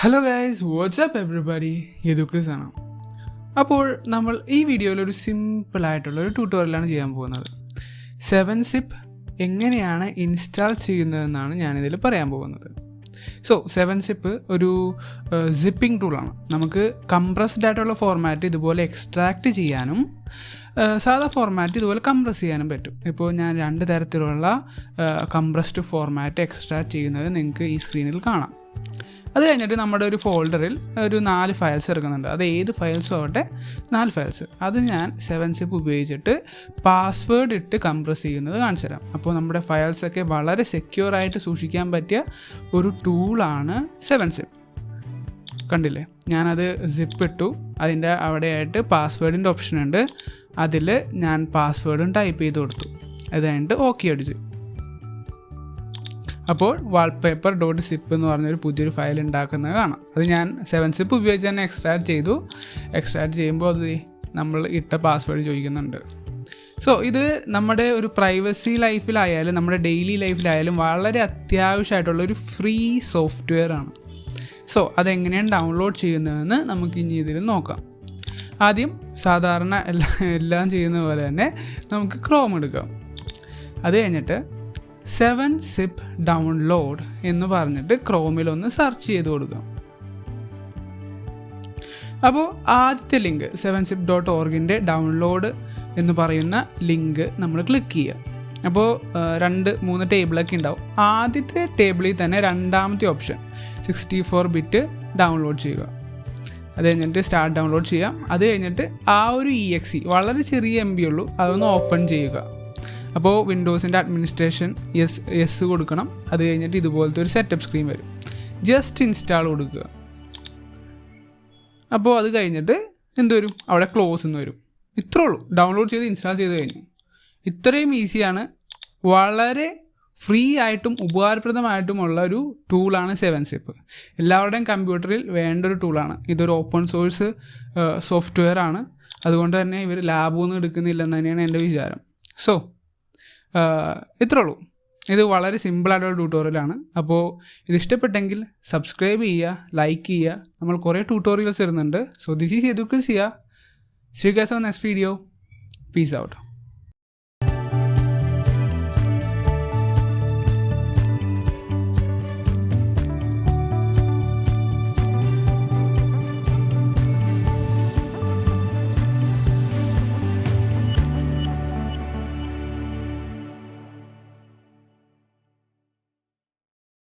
Hello guys, WhatsApp everybody, ഇത് Chris ആണ്. അപ്പോൾ നമ്മൾ ഈ വീഡിയോയിൽ ഒരു സിമ്പിളായിട്ടുള്ളൊരു ട്യൂട്ടോറിയലാണ് ചെയ്യാൻ പോകുന്നത്. 7-zip എങ്ങനെയാണ് ഇൻസ്റ്റാൾ ചെയ്യുന്നതെന്നാണ് ഞാനിതിൽ പറയാൻ പോകുന്നത്. സോ 7-zip ഒരു സിപ്പിംഗ് ടൂളാണ്. നമുക്ക് കംപ്രസ്ഡ് ആയിട്ടുള്ള ഫോർമാറ്റ് ഇതുപോലെ എക്സ്ട്രാക്റ്റ് ചെയ്യാനും സാധാ ഫോർമാറ്റ് ഇതുപോലെ കംപ്രസ് ചെയ്യാനും പറ്റും. ഇപ്പോൾ ഞാൻ രണ്ട് തരത്തിലുള്ള കംപ്രസ്ഡ് ഫോർമാറ്റ് എക്സ്ട്രാക്റ്റ് ചെയ്യുന്നത് നിങ്ങൾക്ക് ഈ സ്ക്രീനിൽ കാണാം. അത് കഴിഞ്ഞിട്ട് നമ്മുടെ ഒരു ഫോൾഡറിൽ ഒരു 4 ഫയൽസ് എടുക്കുന്നുണ്ട്. അത് ഏത് ഫയൽസും ആവട്ടെ, 4 ഫയൽസ്. അത് ഞാൻ 7-zip ഉപയോഗിച്ചിട്ട് പാസ്വേഡ് ഇട്ട് കംപ്രസ് ചെയ്യുന്നത് കാണിച്ചു തരാം. അപ്പോൾ നമ്മുടെ ഫയൽസൊക്കെ വളരെ സെക്യൂറായിട്ട് സൂക്ഷിക്കാൻ പറ്റിയ ഒരു ടൂളാണ് 7-zip. കണ്ടില്ലേ, ഞാനത് സിപ്പ് ഇട്ടു. അതിൻ്റെ അവിടെയായിട്ട് പാസ്വേഡിൻ്റെ ഓപ്ഷൻ ഉണ്ട്. അതിൽ ഞാൻ പാസ്വേഡും ടൈപ്പ് ചെയ്ത് കൊടുത്തു. അത് കഴിഞ്ഞിട്ട് ഓക്കെ അടിച്ചു. അപ്പോൾ wallpaper.zip എന്ന് പറഞ്ഞൊരു പുതിയൊരു ഫയൽ ഉണ്ടാക്കുന്നത് കാണാം. അത് ഞാൻ 7-zip ഉപയോഗിച്ച് തന്നെ എക്സ്ട്രാക്റ്റ് ചെയ്തു. എക്സ്ട്രാക്റ്റ് ചെയ്യുമ്പോൾ അത് നമ്മൾ ഇട്ട പാസ്വേഡ് ചോദിക്കുന്നുണ്ട്. സോ ഇത് നമ്മുടെ ഒരു പ്രൈവസി ലൈഫിലായാലും നമ്മുടെ ഡെയിലി ലൈഫിലായാലും വളരെ അത്യാവശ്യമായിട്ടുള്ളൊരു ഫ്രീ സോഫ്റ്റ്വെയർ ആണ്. സോ അതെങ്ങനെയാണ് ഡൗൺലോഡ് ചെയ്യുന്നതെന്ന് നമുക്ക് ഇനി ഇതിൽ നോക്കാം. ആദ്യം സാധാരണ എല്ലാം ചെയ്യുന്ന പോലെ തന്നെ നമുക്ക് ക്രോം എടുക്കാം. അത് കഴിഞ്ഞിട്ട് 7-zip ഡൗൺലോഡ് എന്ന് പറഞ്ഞിട്ട് ക്രോമിലൊന്ന് സെർച്ച് ചെയ്ത് കൊടുക്കാം. അപ്പോൾ ആദ്യത്തെ ലിങ്ക് 7zip.org ഡൗൺലോഡ് എന്ന് പറയുന്ന ലിങ്ക് നമ്മൾ ക്ലിക്ക് ചെയ്യുക. അപ്പോൾ 2-3 ടേബിളൊക്കെ ഉണ്ടാവും. ആദ്യത്തെ ടേബിളിൽ തന്നെ രണ്ടാമത്തെ ഓപ്ഷൻ 64-bit ഡൗൺലോഡ് ചെയ്യുക. അത് കഴിഞ്ഞിട്ട് സ്റ്റാർട്ട് ഡൗൺലോഡ് ചെയ്യാം. അത് കഴിഞ്ഞിട്ട് ആ ഒരു exe വളരെ ചെറിയ MB ഉള്ളൂ, അതൊന്ന് ഓപ്പൺ ചെയ്യുക. അപ്പോൾ വിൻഡോസിൻ്റെ അഡ്മിനിസ്ട്രേഷൻ യെസ് കൊടുക്കണം. അത് കഴിഞ്ഞിട്ട് ഇതുപോലത്തെ ഒരു സെറ്റപ്പ് സ്ക്രീൻ വരും. ജസ്റ്റ് ഇൻസ്റ്റാൾ കൊടുക്കുക. അപ്പോൾ അത് കഴിഞ്ഞിട്ട് എന്ത് വരും, അവിടെ ക്ലോസ് എന്ന് വരും. ഇത്രേ ഉള്ളൂ. ഡൗൺലോഡ് ചെയ്ത് ഇൻസ്റ്റാൾ ചെയ്ത് കഴിഞ്ഞു. ഇത്രയും ഈസിയാണ്. വളരെ ഫ്രീ ആയിട്ടും ഉപകാരപ്രദമായിട്ടുമുള്ള ഒരു ടൂളാണ് 7-zip. എല്ലാവരുടെയും കമ്പ്യൂട്ടറിൽ വേണ്ട ഒരു ടൂളാണ്. ഇതൊരു ഓപ്പൺ സോഴ്സ് സോഫ്റ്റ്വെയർ ആണ്. അതുകൊണ്ട് തന്നെ ഇവർ ലാബൊന്നും എടുക്കുന്നില്ലെന്ന് തന്നെയാണ് എൻ്റെ വിചാരം. സോ ഇത്രേ ഉള്ളൂ. ഇത് വളരെ സിമ്പിളായിട്ടുള്ള ട്യൂട്ടോറിയലാണ്. അപ്പോൾ ഇത് ഇഷ്ടപ്പെട്ടെങ്കിൽ സബ്സ്ക്രൈബ് ചെയ്യുക, ലൈക്ക് ചെയ്യുക. നമ്മൾ കുറേ ട്യൂട്ടോറിയൽസ് വരുന്നുണ്ട്. So this is education. See you guys on next video. Peace out.